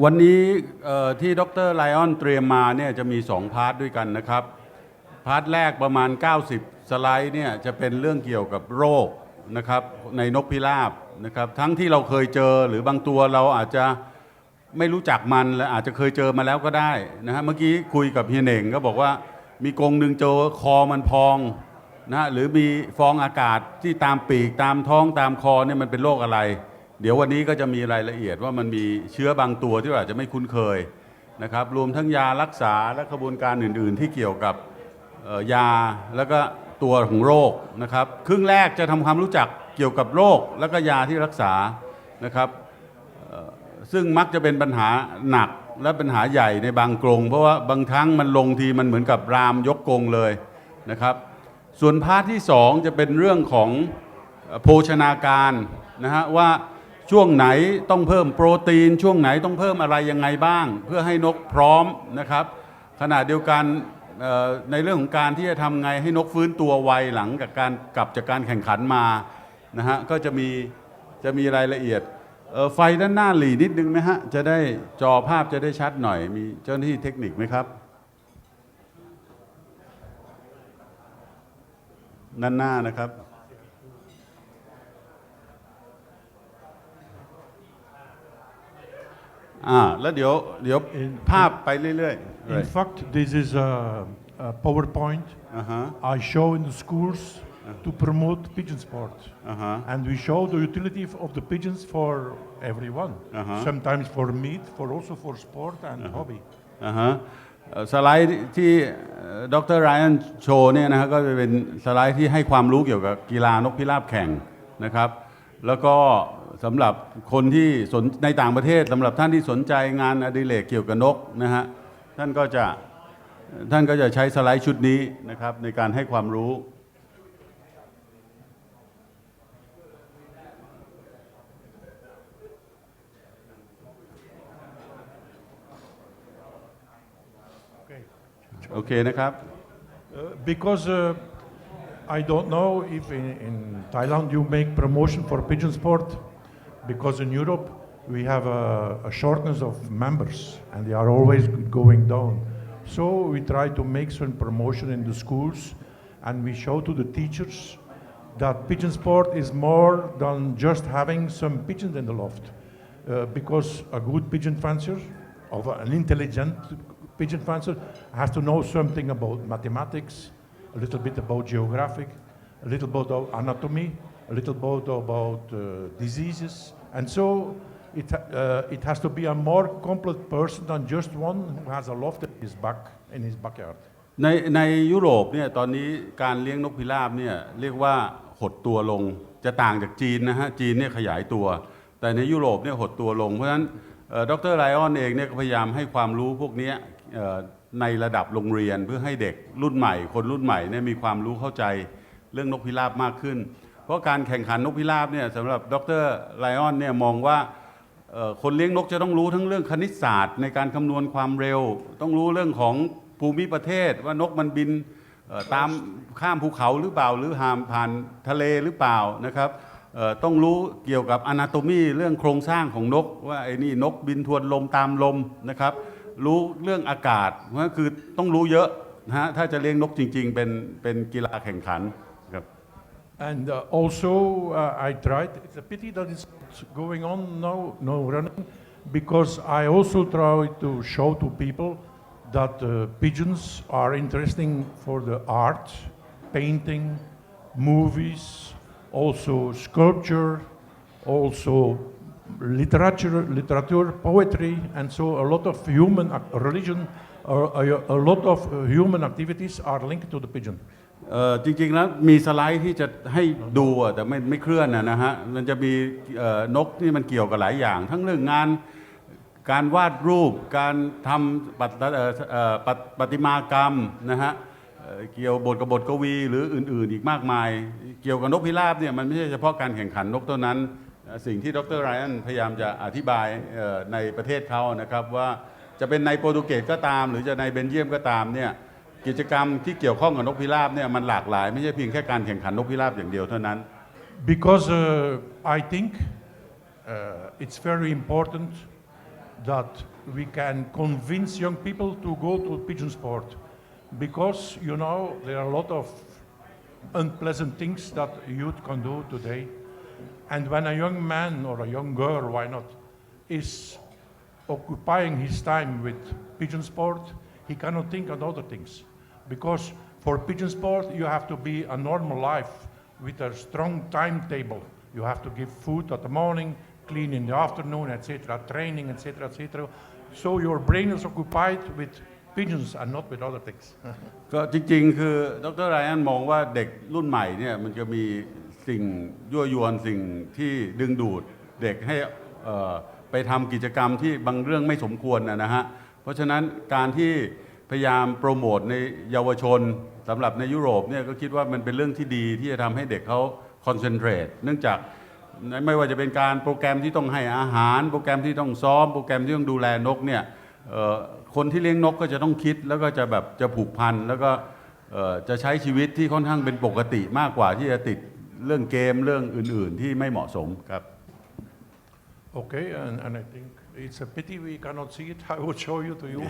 วันนี้ที่ดร. ไลออนเตรียมมาเนี่ยจะมี2พาร์ทด้วยกันนะครับพาร์ทแรกประมาณ90สไลด์เนี่ยจะเป็นเรื่องเกี่ยวกับโรคนะครับในนกพิราบนะครับทั้งที่เราเคยเจอหรือบางตัวเราอาจจะไม่รู้จักมันและอาจจะเคยเจอมาแล้วก็ได้นะฮะเมื่อกี้คุยกับเฮียเหน่งก็บอกว่ามีกรงหนึ่งเจอคอมันพองนะหรือมีฟองอากาศที่ตามปีกตามท้องตามคอเนี่ยมันเป็นโรคอะไรเดี๋ยววันนี้ก็จะมีรายละเอียดว่ามันมีเชื้อบางตัวที่เราอาจจะไม่คุ้นเคยนะครับรวมทั้งยารักษาและกระบวนการอื่นๆที่เกี่ยวกับยาแล้วก็ตัวของโรคนะครับครึ่งแรกจะทำความรู้จักเกี่ยวกับโรคแล้วก็ยาที่รักษานะครับซึ่งมักจะเป็นปัญหาหนักและปัญหาใหญ่ในบางกรงเพราะว่าบางครั้งมันลงทีมันเหมือนกับรามยกกรงเลยนะครับส่วนพาร์ทที่2จะเป็นเรื่องของโภชนาการนะฮะว่าช่วงไหนต้องเพิ่มโปรตีนช่วงไหนต้องเพิ่มอะไรยังไงบ้างเพื่อให้นกพร้อมนะครับขณะเดียวกันในเรื่องของการที่จะทำไงให้นกฟื้นตัวไวหลังจากการกลับจากการแข่งขันมานะฮะก็จะมีรายละเอียดไฟด้านหน้าหลีนิดนึงนะฮะจะได้จอภาพจะได้ชัดหน่อยมีเจ้าหน้าที่เทคนิคไหมครับด้านหน้านะครับแล้วเดี๋ยวภาพไปเรื่อยๆ In fact, this is a PowerPoint I show in the schools to promote pigeon sport, and we show the utility of the pigeons for everyone. Sometimes for meat, also for sport and hobby. สไลด์ที่ดร. ไรอันโชว์เนี่ยนะครับก็จะเป็นสไลด์ที่ให้ความรู้เกี่ยวกับกีฬานกพิราบแข่งนะครับแล้วก็สำหรับคนที่ในต่างประเทศสำหรับท่านที่สนใจงานอดิเรกเกี่ยวกับนกนะฮะท่านก็จะใช้สไลด์ชุดนี้นะครับในการให้ความรู้โอเคนะครับ Because I don't know if in Thailand you make promotion for pigeon sport, because in Europe we have a shortness of members and they are always going down. So we try to make some promotion in the schools and we show to the teachers that pigeon sport is more than just having some pigeons in the loft. Because a good pigeon fancier, or an intelligent pigeon fancier, has to know something about mathematics, a little bit about geographic, a little bit about anatomy, a little bit about diseases, and so it has to be a more complete person than just one who has a loft in his backyard. ในยุโรปเนี่ยตอนนี้การเลี้ยงนกพิราบเนี่ยเรียกว่าหดตัวลงจะต่างจากจีนนะฮะจีนเนี่ยขยายตัวแต่ในยุโรปเนี่ยหดตัวลงเพราะฉะนั้นดร. ไลออนเองเนี่ยก็พยายามให้ความรู้พวกนี้ในระดับโรงเรียนเพื่อให้เด็กรุ่นใหม่คนรุ่นใหม่เนี่ยมีความรู้เข้าใจเรื่องนกพิราบมากขึ้นเพราะการแข่งขันนกพิราบเนี่ยสำหรับดร. ไลออนเนี่ยมองว่าคนเลี้ยงนกจะต้องรู้ทั้งเรื่องคณิตศาสตร์ในการคำนวณความเร็วต้องรู้เรื่องของภูมิประเทศว่านกมันบินตามข้ามภูเขาหรือเปล่าหรือผ่านทะเลหรือเปล่านะครับต้องรู้เกี่ยวกับอนาโตมีเรื่องโครงสร้างของนกว่าไอ้นี่นกบินทวนลมตามลมนะครับรู้เรื่องอากาศเพราะคือต้องรู้เยอะนะฮะถ้าจะเลี้ยงนกจริงๆเป็นกีฬาแข่งขันครับ And also I tried. It's a pity that it's going on now, no running, because I also try to show to people that pigeons are interesting for the art, painting, movies, also sculpture, also literature, poetry, and so a lot of human religion, a lot of human activities are linked to the pigeon. จริงๆแล้วมีสไลด์ที่จะให้ดูแต่ไม่เคลื่อนนะฮะมันจะมีนกที่มันเกี่ยวกับหลายอย่างทั้งเรื่องงานการวาดรูปการทำประติมากรรมนะฮะเกี่ยวกับบทกวีหรืออื่นๆอีกมากมายเกี่ยวกับนกพิราบเนี่ยมันไม่ใช่เฉพาะการแข่งขันนกเท่านั้นสิ่งที่ดร. ไรอันพยายามจะอธิบายในประเทศเขานะครับว่าจะเป็นในโปรตุเกสก็ตามหรือจะในเบลเยียมก็ตามเนี่ยกิจกรรมที่เกี่ยวข้องกับนกพิราบเนี่ยมันหลากหลายไม่ใช่เพียงแค่การแข่งขันนกพิราบอย่างเดียวเท่านั้น Because I think it's very important that we can convince young people to go to pigeon sport, because you know there are a lot of unpleasant things that youth can do today, and when a young man or a young girl, why not, is occupying his time with pigeon sport, he cannot think on other things, because for pigeon sport you have to be a normal life with a strong timetable. You have to give food at the morning, clean in the afternoon, etc., training, etc., etc. So your brain is occupied with pigeons and not with other things. ก็จริงๆคือดรไรอันมองว่าเด็กรุ่นใหม่เนี่ยมันจะมีสิ่งยั่วยวนสิ่งที่ดึงดูดเด็กให้ไปทำกิจกรรมที่บางเรื่องไม่สมควรนะฮะเพราะฉะนั้นการที่พยายามโปรโมทในเยาวชนสำหรับในยุโรปเนี่ยก็คิดว่ามันเป็นเรื่องที่ดีที่จะทำให้เด็กเขาคอนเซนเทรตเนื่องจากไม่ว่าจะเป็นการโปรแกรมที่ต้องให้อาหารโปรแกรมที่ต้องซ้อมโปรแกรมที่ต้องดูแลนกเนี่ยคนที่เลี้ยงนกก็จะต้องคิดแล้วก็จะแบบจะผูกพันแล้วก็จะใช้ชีวิตที่ค่อนข้างเป็นปกติมากกว่าที่จะติดเรื่องเกมเรื่องอื่นๆที่ไม่เหมาะสมครับ Okay, and I think it's a pity we cannot see it. I will show you to you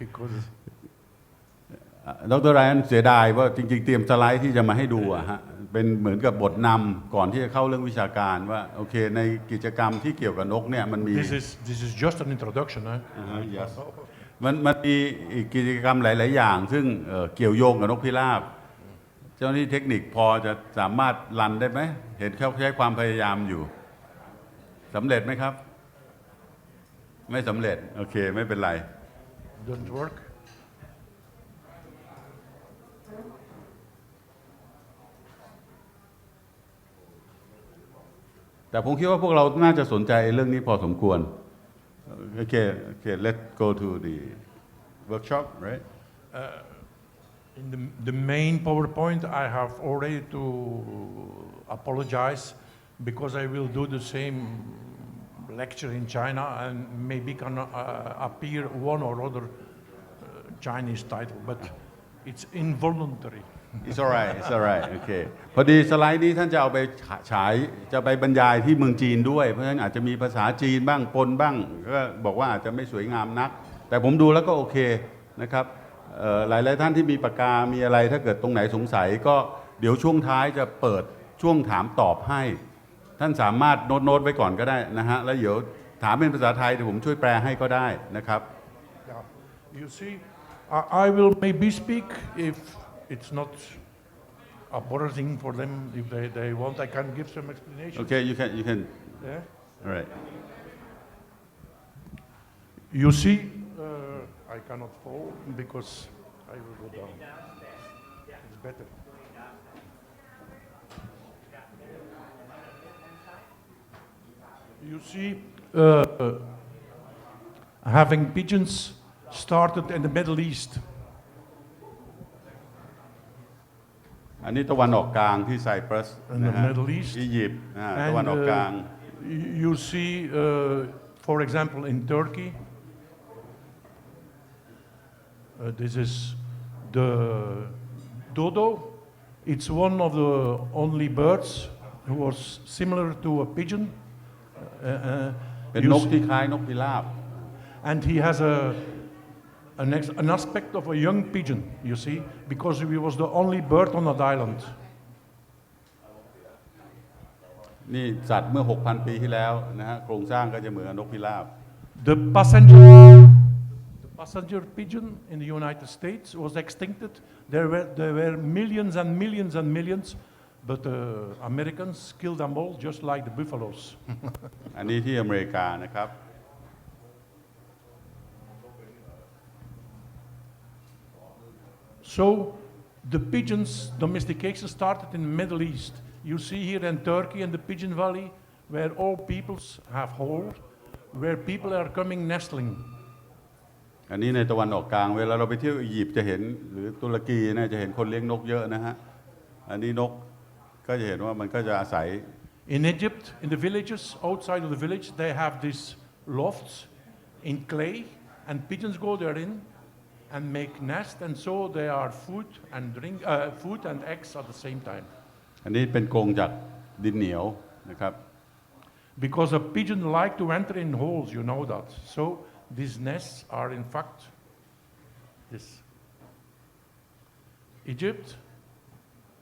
because ดรไรอันเสียดายว่าจริงๆเตรียมสไลด์ที่จะมาให้ดูอะฮะเป็นเหมือนกับบทนำก่อนที่จะเข้าเรื่องวิชาการว่าโอเคในกิจกรรมที่เกี่ยวกับนกเนี่ยมันมี This is just an introduction, huh? Yes มันมีอีกกิจกรรมหลายๆอย่างซึ่งเกี่ยวโยงกับนกพิราบเจ้าหน้าที่เทคนิคพอจะสามารถรันได้ไหมเห็นเขาใช้ความพยายามอยู่สำเร็จไหมครับไม่สำเร็จโอเคไม่เป็นไร Don't work. แต่ผมคิดว่าพวกเราน่าจะสนใจเรื่องนี้พอสมควรโอเค let's go to the workshop right In the main PowerPoint, I have already to apologize because I will do the same lecture in China and maybe can appear one or other Chinese title, but it's involuntary. It's alright It's alright โอเคพอดีสไลด์นี้ท่านจะเอาไปฉายจะไปบรรยายที่เมืองจีนด้วยเพราะฉะนั้นอาจจะมีภาษาจีนบ้างปนบ้างก็บอกว่าอาจจะไม่สวยงามนักแต่ผมดูแล้วก็โอเคนะครับหลายๆท่านที่มีปากกามีอะไรถ้าเกิดตรงไหนสงสัยก็เดี๋ยวช่วงท้ายจะเปิดช่วงถามตอบให้ท่านสามารถโน้ตไว้ก่อนก็ได้นะฮะแล้วเดี๋ยวถามเป็นภาษาไทยเดี๋ยวผมช่วยแปลให้ก็ได้นะครับ You see, I will maybe speak if it's not a boring for them. If they want, I can give some explanation. Okay you can Yeah. alright You see, I cannot fall because I will go down. It's better. You see, having pigeons started in the Middle East. อันนี้ตะวันออกกลางที่ไซปรัส In the Middle East. อียิปต์ตะวันออกกลาง You see, for example, in Turkey, this is the dodo. It's one of the only birds who was similar to a pigeon. เป็นนกที่คล้ายนกพิราบ And he has an aspect of a young pigeon, you see, because he was the only bird on that island. นี่สัตว์เมื่อ 6,000 ปีที่แล้วนะฮะโครงสร้างก็จะเหมือนนกพิราบ The passenger pigeon in the United States was extincted. There were millions and millions and millions, but the Americans killed them all just like the buffaloes. อันนี้ที่อเมริกานะครับ So the pigeons domestication started in the Middle East. You see here in Turkey and the Pigeon Valley, where all peoples have hold, where people are coming nestling. อันนี้ในตะวันออกกลางเวลาเราไปเที่ยวอียิปต์จะเห็นหรือตุรกีนะจะเห็นคนเลี้ยงนกเยอะนะฮะอันนี้นกก็จะเห็นว่ามันก็จะอาศัย In Egypt, in the villages, outside of the village, they have these lofts in clay, and pigeons go therein and make nest, and so they are food and eggs at the same time. อันนี้เป็นกรงจากดินเหนียวนะครับ because a pigeon like to enter in holes, you know that. So these nests are in fact this. Egypt,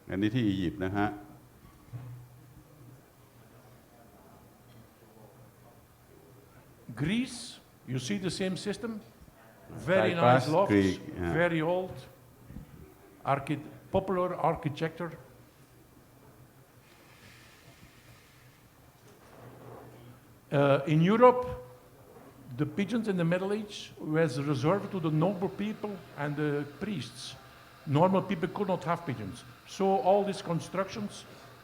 อันนี้ที่อียิปต์นะฮะ Greece, you see the same system. Very Cyprus, nice lofts, Greek, yeah. very old, popular architecture. In Europe, the pigeons in the Middle Age was reserved to the noble people and the priests. Normal people could not have pigeons. So all these constructions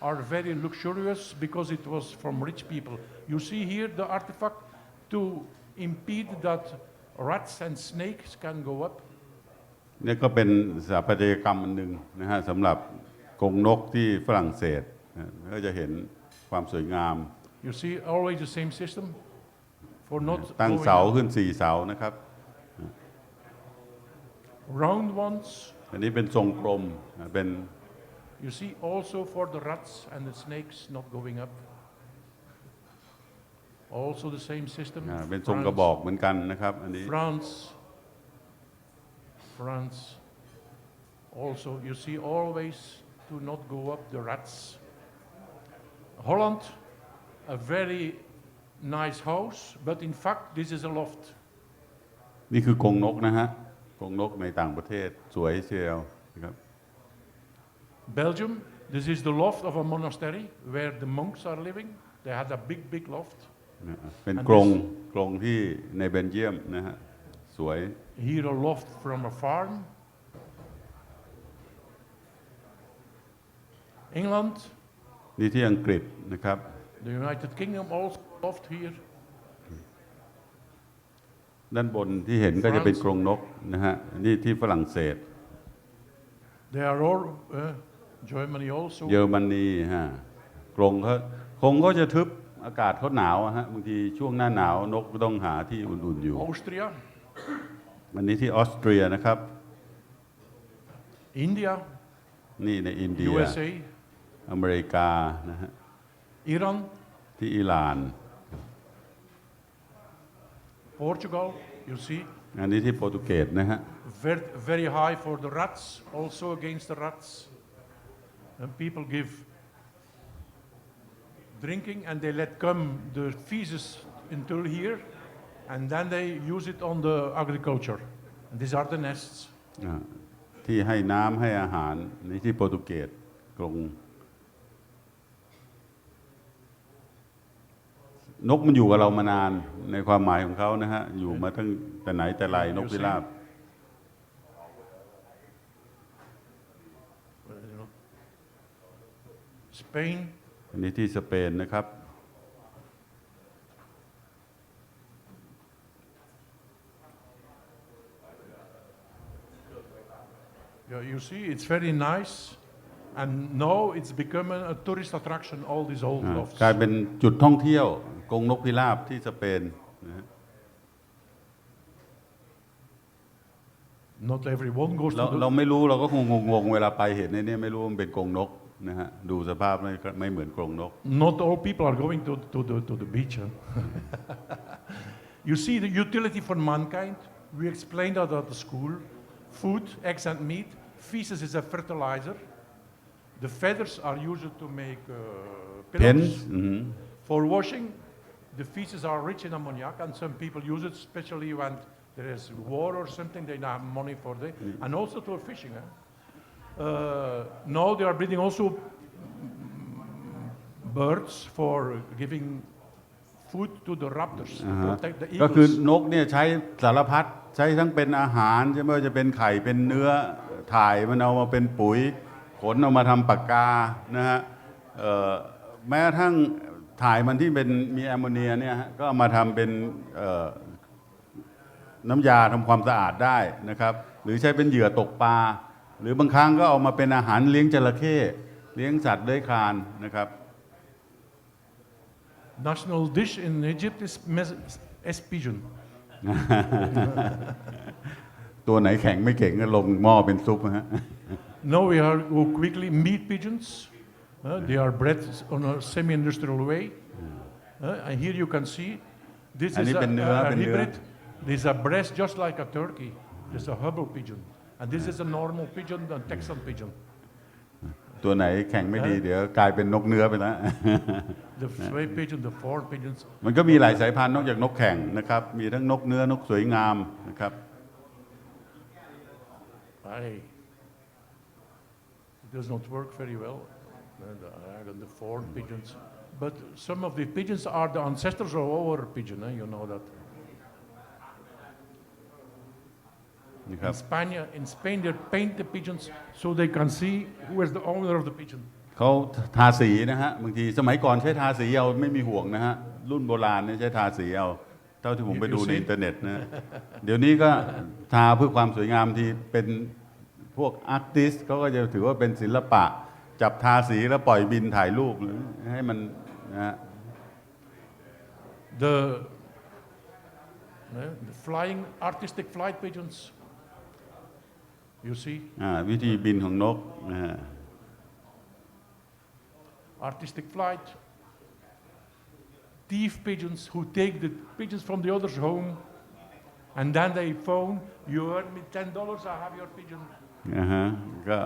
are very luxurious because it was from rich people. You see here the artifact to impede that rats and snakes can go up. นี่ก็เป็นสถาปัตยกรรมอันหนึ่งนะฮะสำหรับกรงนกที่ฝรั่งเศสก็จะเห็นความสวยงาม You see always the same system for not ตั้ง going เสา up. ขึ้น4เสานะครับ Round ones. อันนี้เป็นทรงกลมเป็น You see also for the rats and the snakes not going up. Also the same system. เป็นทรงกระบอกเหมือนกันนะครับอันนี้ France. Also you see always to not go up the rats. Holland, a very nice house, but in fact this is a loft. นี่คือกรงนกนะฮะกรงนกในต่างประเทศสวยเชียวนะครับ Belgium, this is the loft of a monastery where the monks are living. They had a big loft. เป็นกรงที่ในเบลเยียมนะฮะสวย Here a loft from a farm. England, นี่ที่อังกฤษนะครับ the United Kingdom also loft here. ด้านบนที่เห็นก็จะเป็นกรงนกนะฮะนี่ที่ฝรั่งเศส They are all Germany also. เยอรมนีฮะกรงก็จะทึบอากาศเขาหนาวฮะบางทีช่วงหน้าหนาวนกก็ต้องหาที่อุ่นๆอยู่ Austria, วันนี้ที่ออสเตรียนะครับ India, นี่ในอินเดีย USA, อเมริกานะฮะ Iran, ที่อิหร่าน Portugal, you see. อันนี้ที่โปรตุเกสนะฮะ Very high for the rats, also against the rats. And people give drinking and they let come the feces until here, and then they use it on the agriculture. And these are the nests. ที่ให้น้ำให้อาหารในที่โปรตุเกสกรงนกมันอยู่กับเรามานานในความหมายของเขานะฮะอยู่มาตั้งแต่ไหนแต่ไรนกพิราบ Spain, อันนี้ที่สเปนนะครับ you see, it's very nice, and now it's becoming a tourist attraction. All these old lofts. กลายเป็นจุดท่องเที่ยวกรงนกพิราบที่สเปนนะฮะ Not everyone goes เรา to ไม่รู้เราก็คงงงเวลาไปเห็นเนี่ยไม่รู้มันเป็นกรงนกนะฮะดูสภาพไม่เหมือนกรงนก Not all people are going to the beach. Huh? You see the utility for mankind. We explained that at the school. Food, eggs and meat. Feces is a fertilizer. The feathers are used to make pillows. For washing, the feces are rich in ammoniac, and some people use it, especially when there is war or something. They don't have money for it, and also for fishing. Now they are breeding also birds for giving food to the raptors, to protect the ก็คื eagles. นกเนี่ยใช้สารพัดใช้ทั้งเป็นอาหารใช่ไหมว่าจะเป็นไข่เป็นเนื้อถ่ายมันเอามาเป็นปุ๋ยขนเอามาทำปากกานะฮะแม้กระทั่งถ่ายมันที่เป็นมีแอมโมเนียเนี่ยก็เอามาทำเป็นน้ำยาทำความสะอาดได้นะครับหรือใช้เป็นเหยื่อตกปลาหรือบางครั้งก็เอามาเป็นอาหารเลี้ยงจระเข้เลี้ยงสัตว์เลื้อยคลานนะครับ National dish in Egypt is pigeon. ตัวไหนแข็งไม่เก่งก็ลงหม้อเป็นซุปฮะ Now we are go quickly meat pigeons. They are bred on a semi-industrial way. And here you can see, this อัน is นี้เป็นเนื้อ a เป็นเนื้อ hybrid. This is a breast just like a turkey. This is a Hubble pigeon. And this is a normal pigeon, a Texan pigeon. ตัวไหนแข่งไม่ดีเดี๋ยวกลายเป็นนกเนื้อไปแล้ว The sway pigeon, the foreign pigeons. มันก็มีหลายสายพันธุ์นอกจากนกแข่งนะครับมีทั้งนกเนื้อนกสวยงามนะครับ It does not work very well. The foreign pigeons. But some of the pigeons are the ancestors of our pigeon, you know that. นี่ครับ In Spain, they paint the pigeons so they can see who is the owner of the pigeon. เขาทาสีนะฮะบางทีสมัยก่อนใช้ทาสีเอาไม่มีห่วงนะฮะรุ่นโบราณเนี่ยใช้ทาสีเอาเท่าที่ผมไปดูในอินเทอร์เน็ตนะเดี๋ยวนี้ก็ทาเพื่อความสวยงามที่เป็นพวกอาร์ติสเขาก็จะถือว่าเป็นศิลปะจับทาสีแล้วปล่อยบินถ่ายรูปให้มันนะฮะ The flying artistic flight pigeons. You see? วิธีบินของนกนะฮะ Artistic flight. Thief pigeons who take the pigeons from the other's home, and then they phone, you earn me $10, I have your pigeon. ก็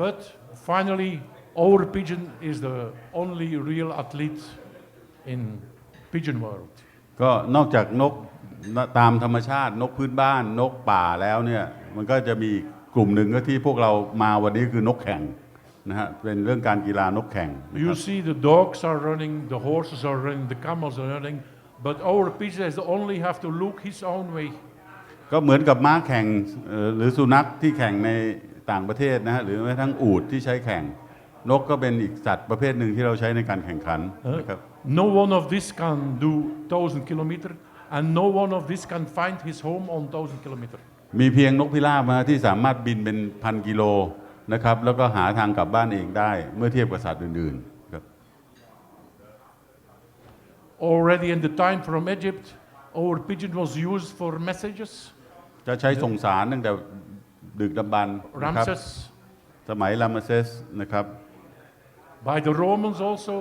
But finally, our pigeon is the only real athlete in pigeon world. ก็นอกจากนกตามธรรมชาตินกพื้นบ้านนกป่าแล้วเนี่ยมันก็จะมีกลุ่มหนึ่งก็ที่พวกเรามาวันนี้คือนกแข่งนะฮะเป็นเรื่องการกีฬานกแข่ง You see the dogs are running, the horses are running, the camels are running, but our pigeon only have to look his own way. ก็เหมือนกับม้าแข่งหรือสุนัขที่แข่งในต่างประเทศนะฮะหรือแม้ทั้งอูฐที่ใช้แข่งนกก็เป็นอีกสัตว์ประเภทหนึ่งที่เราใช้ในการแข่งขันนะครับ No one of this can do 1,000 kilometers, and no one of this can find his home on 1,000 kilometers. มีเพียงนกพิราบนะที่สามารถบินเป็นพันกิโลนะครับแล้วก็หาทางกลับบ้านเองได้เมื่อเทียบกับสัตว์อื่นๆครับ Already in the time from Egypt, our pigeon was used for messages. จะใช้ส่งสารตั้งแต่ดึกดำบรรพ์นะครับ Ramses. สมัยรามเซสนะครับ By the Romans also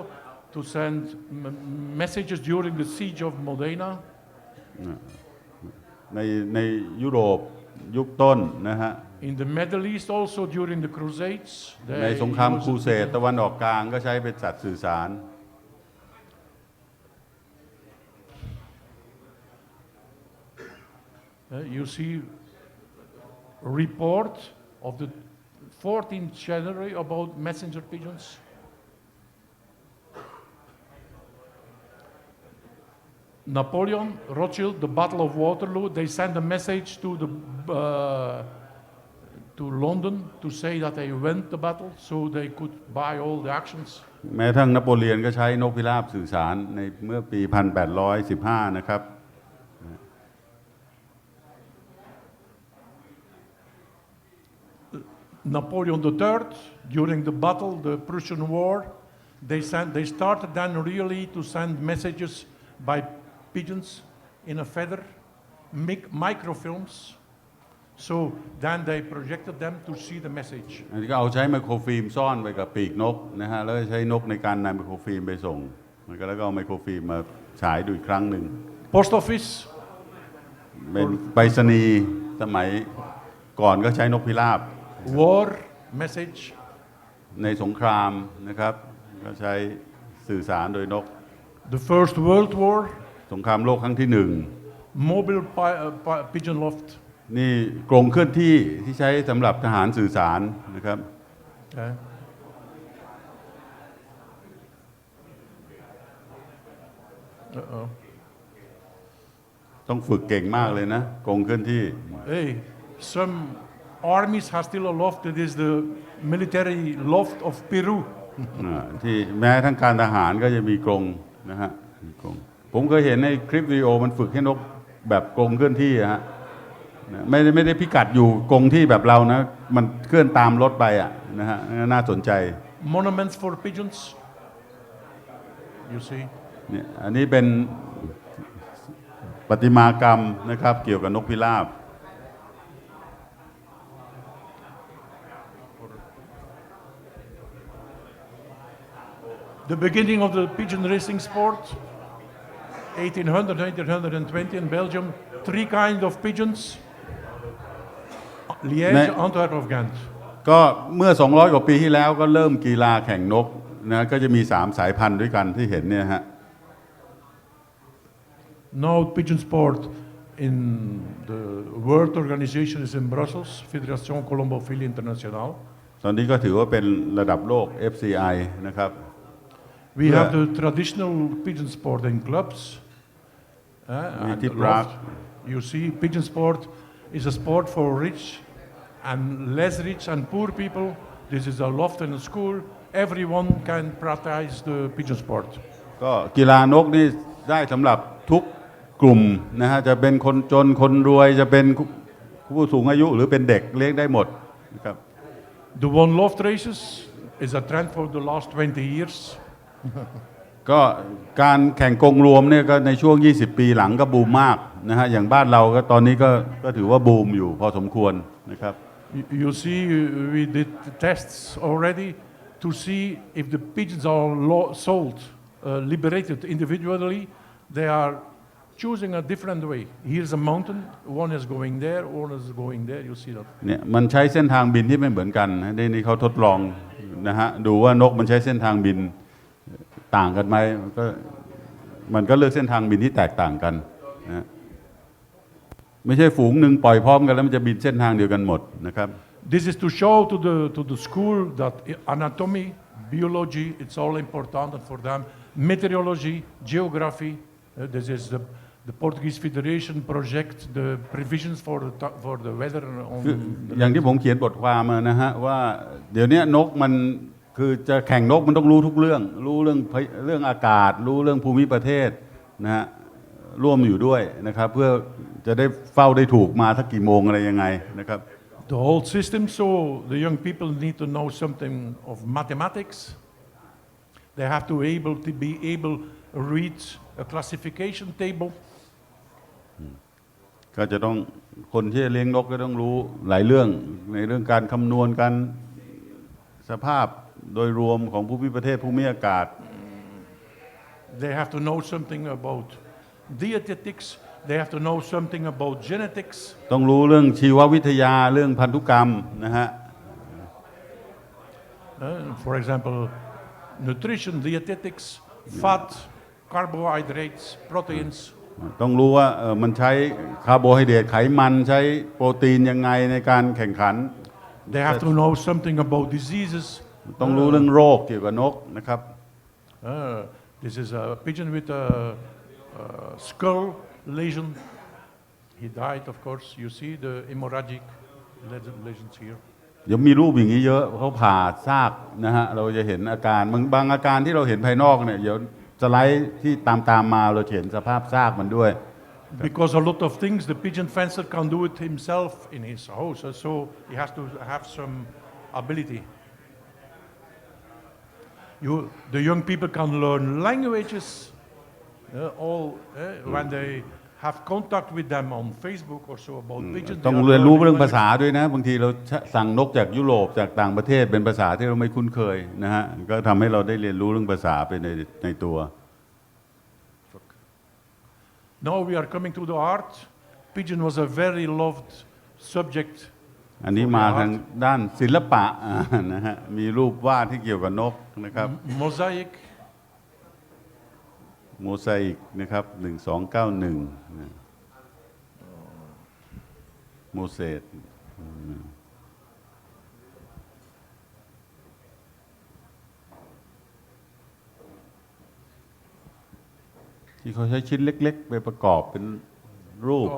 to send messages during the siege of Modena. ในยุโรปยุคต้นนะฮะ In the Middle East also during the Crusades. ในสงครามครูเสดตะวันออกกลางก็ใช้เป็นสัตว์สื่อสาร You see report of the 14th January about messenger pigeons. Napoleon, Rothschild, the Battle of Waterloo, they sent a message to London to say that they won the battle, so they could buy all the actions. แม้ทั้งนโปเลียนก็ใช้นกพิราบสื่อสารในเมื่อปี 1815 นะครับ Napoleon III, during the battle, the Prussian War, they started then really to send messages by pigeons in a feather, make microfilms. So then they projected them to see the message. อันนี้ก็เอาใช้ไมโครฟิล์มซ่อนไปกับปีกนกนะฮะแล้วใช้นกในการนำไมโครฟิล์มไปส่งแล้วก็เอาไมโครฟิล์มมาฉายดูอีกครั้งหนึ่ง Post office. เป็นไปรษณีย์สมัยก่อนก็ใช้นกพิราบ War message. ในสงครามนะครับก็ใช้สื่อสารโดยนก The First World War. สงครามโลกครั้งที่หนึ่ง Mobile pigeon loft. นี่กรงเคลื่อนที่ที่ใช้สำหรับทหารสื่อสารนะครับ Okay. Uh-oh. ต้องฝึกเก่งมากเลยนะกรงเคลื่อนที่ Hey, some armies have still a loft. It is the military loft of Peru. ที่แม้ทั้งการทหารก็จะมีกรงนะฮะมีกรงผมเคยเห็นในคลิปวิดีโอมันฝึกให้นกแบบกรงเคลื่อนที่ฮะไม่ได้พิกัดอยู่กรงที่แบบเรานะมันเคลื่อนตามรถไปอ่ะนะฮะน่าสนใจ Monuments for pigeons. You see. เนี่ยอันนี้เป็นประติมากรรมนะครับเกี่ยวกับนกพิราบ The beginning of the pigeon racing sport, 1800, 1820 in Belgium, three kinds of pigeons, Liège, Antwerp, of Ghent. ก็เมื่อ 200 กว่าปีที่แล้วก็เริ่มกีฬาแข่งนกนะก็จะมี 3 สายพันธุ์ด้วยกันที่เห็นเนี่ยฮะ Now pigeon sport in the World Organization is in Brussels, Fédération Colombophilie Internationale. ตอนนี้ก็ถือว่าเป็นระดับโลก FCI นะครับ We have the traditional pigeon sport in clubs. And you see, pigeon sport is a sport for rich and less rich and poor people. This is a loft in a school. Everyone can practice the pigeon sport. ก็กีฬานกนี่ได้สำหรับทุกกลุ่มนะฮะจะเป็นคนจนคนรวยจะเป็นผู้สูงอายุหรือเป็นเด็กเลี้ยงได้หมดนะครับ The one loft races is a trend for the last 20 years. ก็การแข่งกรงรวมเนี่ยก็ในช่วง 20 ปีหลังก็บูมมากนะฮะอย่างบ้านเราก็ตอนนี้ก็ถือว่าบูมอยู่พอสมควรนะครับ You see, we did tests already to see if the pigeons are sold, liberated individually. They are choosing a different way. Here's a mountain. One is going there. One is going there. You see that. เนี่ยมันใช้เส้นทางบินที่ไม่เหมือนกันนะนี่เขาทดลองนะฮะดูว่านกมันใช้เส้นทางบินต่างกันไหมมันก็เลือกเส้นทางบินที่แตกต่างกันนะไม่ใช่ฝูงหนึ่งปล่อยพร้อมกันแล้วมันจะบินเส้นทางเดียวกันหมดนะครับ This is to show to the school that anatomy, biology, it's all important for them. Meteorology, geography. This is the Portuguese Federation project, the provisions for the weather. อย่างที่ผมเขียนบทความมานะฮะว่าเดี๋ยวนี้นกมันคือจะแข่งนกมันต้องรู้ทุกเรื่องรู้เรื่องอากาศรู้เรื่องภูมิประเทศนะฮะร่วมอยู่ด้วยนะครับเพื่อจะได้เฝ้าได้ถูกมาสักกี่โมงอะไรยังไงนะครับ The whole system, so the young people need to know something of mathematics. They have to be able to read a classification table. ก็จะต้องคนที่เลี้ยงนกก็ต้องรู้หลายเรื่องในเรื่องการคำนวณการสภาพโดยรวมของภูมิประเทศภูมิอากาศ They have to know something about dietetics. They have to know something about genetics. ต้องรู้เรื่องชีววิทยาเรื่องพันธุกรรมนะฮะ For example, nutrition, dietetics, fat, carbohydrates, proteins. ต้องรู้ว่ามันใช้คาร์โบไฮเดรตไขมันใช้โปรตีนยังไงในการแข่งขัน They have to know something about diseases. ต้องรู้เรื่องโรคเกี่ยวกับนกนะครับ This is a pigeon with a skull lesion. He died, of course. You see the hemorrhagic lesions here. เดี๋ยวมีรูปอย่างนี้เยอะเขาผ่าซากนะฮะเราจะเห็นอาการบางอาการที่เราเห็นภายนอกเนี่ยเดี๋ยวสไลด์ที่ตามมาเราเห็นสภาพซากมันด้วย Because a lot of things the pigeon fencer can do it himself in his house, so he has to have some ability. The young people can learn languages, when they have contact with them on Facebook or so about pigeons. ต้องเรียนรู้เรื่องภาษาด้วยนะบางทีเราสั่งนกจากยุโรปจากต่างประเทศเป็นภาษาที่เราไม่คุ้นเคยนะฮะก็ทำให้เราได้เรียนรู้เรื่องภาษาไปในตัว Now we are coming to the art. Pigeon was a very loved subject. อันนี้มาทางด้านศิลปะนะฮะมีรูปวาดที่เกี่ยวกับนกนะครับ Mosaic. โมไซค์นะครับ1291โมเสสที่เขาใช้ชิ้นเล็กๆไปประกอบเป็นรูป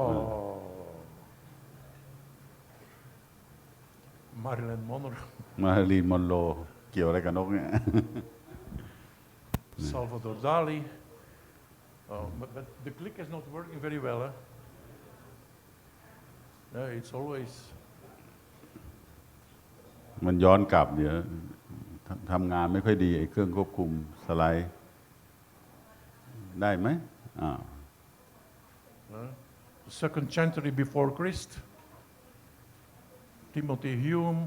Marilyn Monroe. มารีนมอนโรเกี่ยวอะไรกับนกเนี่ย Salvador Dali. But the click is not working very well. It's always. มันย้อนกลับเดี๋ยวทำงานไม่ค่อยดีไอ้เครื่องควบคุมสไลด์ได้ไหมSecond century before Christ. Timothy Hume,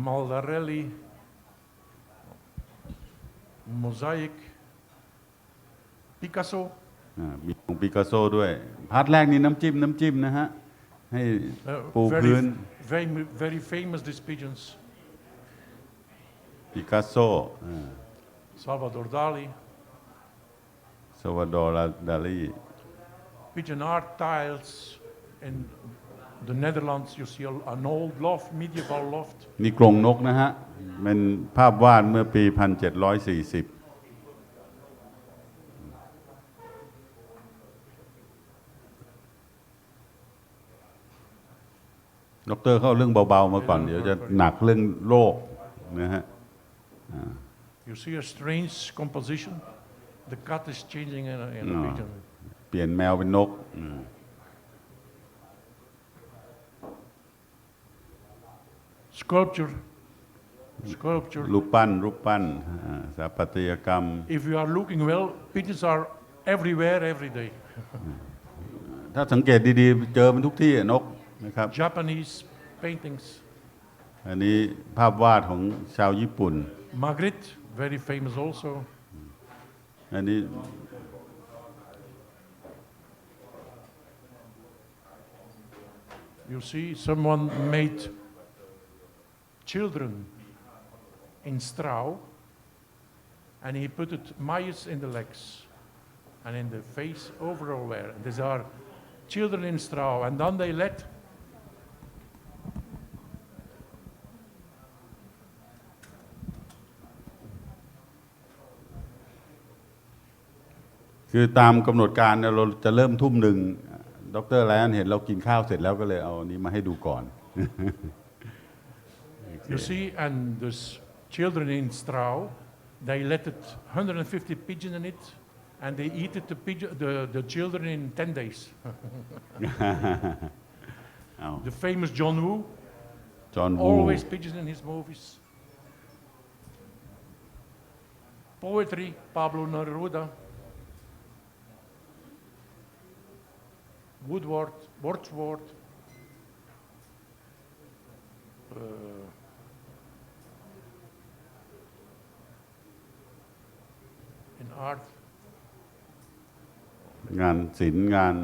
Maldarelli. mosaic, Picasso. มีของปิกัสโซด้วยพาร์ทแรกนี้น้ำจิ้มนะฮะให้ปูพื้น Very famous these pigeons. ปิกัสโซ Salvador Dali. ซาวาดอร์ดาลี Pigeon art tiles in the Netherlands. You see an old loft, medieval loft. นี่กรงนกนะฮะเป็นภาพวาดเมื่อปี 1740ดร.เข้าเรื่องเบาๆมาก่อนเดี๋ยวจะหนักเรื่องโรคนะฮะ You see a strange composition. The cat is changing in a pigeon. เปลี่ยนแมวเป็นนก Sculpture. รูปปั้นสถาปัตยกรรม If you are looking well, pigeons are everywhere, every day. ถ้าสังเกตดีๆเจอมันทุกที่นกนะครับ Japanese paintings. อันนี้ภาพวาดของชาวญี่ปุ่น Magritte, very famous also. อันนี้ You see, someone made children in straw, and he put it mice in the legs and in the face everywhere. And these are children in straw, and then they letคือตามกำหนดการเราจะเริ่มทุ่มหนึ่งดร.ไลออนเห็นเรากินข้าวเสร็จแล้วก็เลยเอาอันนี้มาให้ดูก่อน You see, and those children in straw, they let it 150 pigeons in it, and they eat it the children in 10 days. The famous John Woo, always pigeons in his movies. Poetry, Pablo Neruda. Wordsworth. In art. งานศิลป์งาน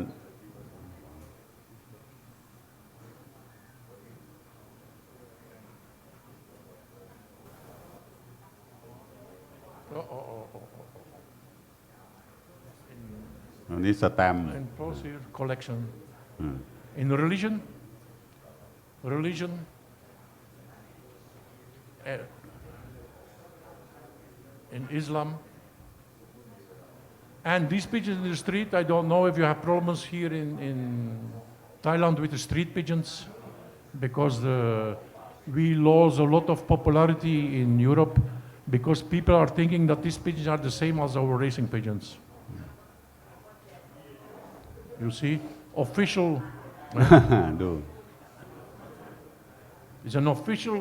อันนี้สแตมป์ In poetry collection. In religion. In Islam. And these pigeons in the street, I don't know if you have problems here in Thailand with the street pigeons, because we lose a lot of popularity in Europe, because people are thinking that these pigeons are the same as our racing pigeons. You see, official. ดู It's an official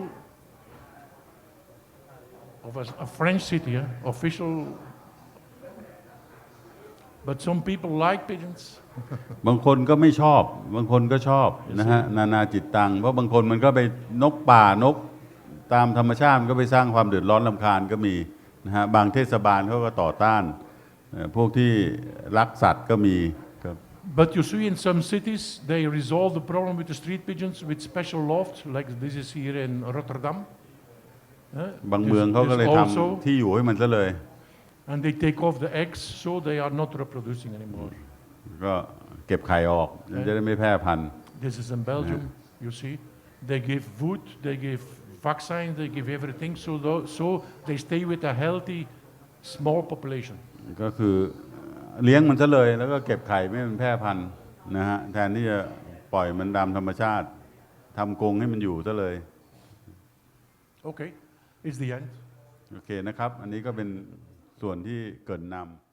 of a French city, official. But some people like pigeons. บางคนก็ไม่ชอบบางคนก็ชอบนะฮะนานาจิตตังเพราะบางคนมันก็ไปนกป่านกตามธรรมชาติมันก็ไปสร้างความเดือดร้อนรำคาญก็มีนะฮะบางเทศบาลเขาก็ต่อต้านพวกที่รักสัตว์ก็มีครับ But you see, in some cities, they resolve the problem with the street pigeons with special lofts, like this is here in Rotterdam. บางเมืองเขาก็เลยทำที่อยู่ให้มันซะเลย And they take off the eggs, so they are not reproducing anymore. ก็เก็บไข่ออกมันจะได้ไม่แพร่พันธุ์ This is in Belgium. You see, they give food, they give vaccines, they give everything, so they stay with a healthy, small population. ก็คือเลี้ยงมันซะเลยแล้วก็เก็บไข่ไม่ให้มันแพร่พันธุ์นะฮะแทนที่จะปล่อยมันตามธรรมชาติทำกรงให้มันอยู่ซะเลย Okay, it's the end. โอเคนะครับอันนี้ก็เป็นส่วนที่เกริ่นนำ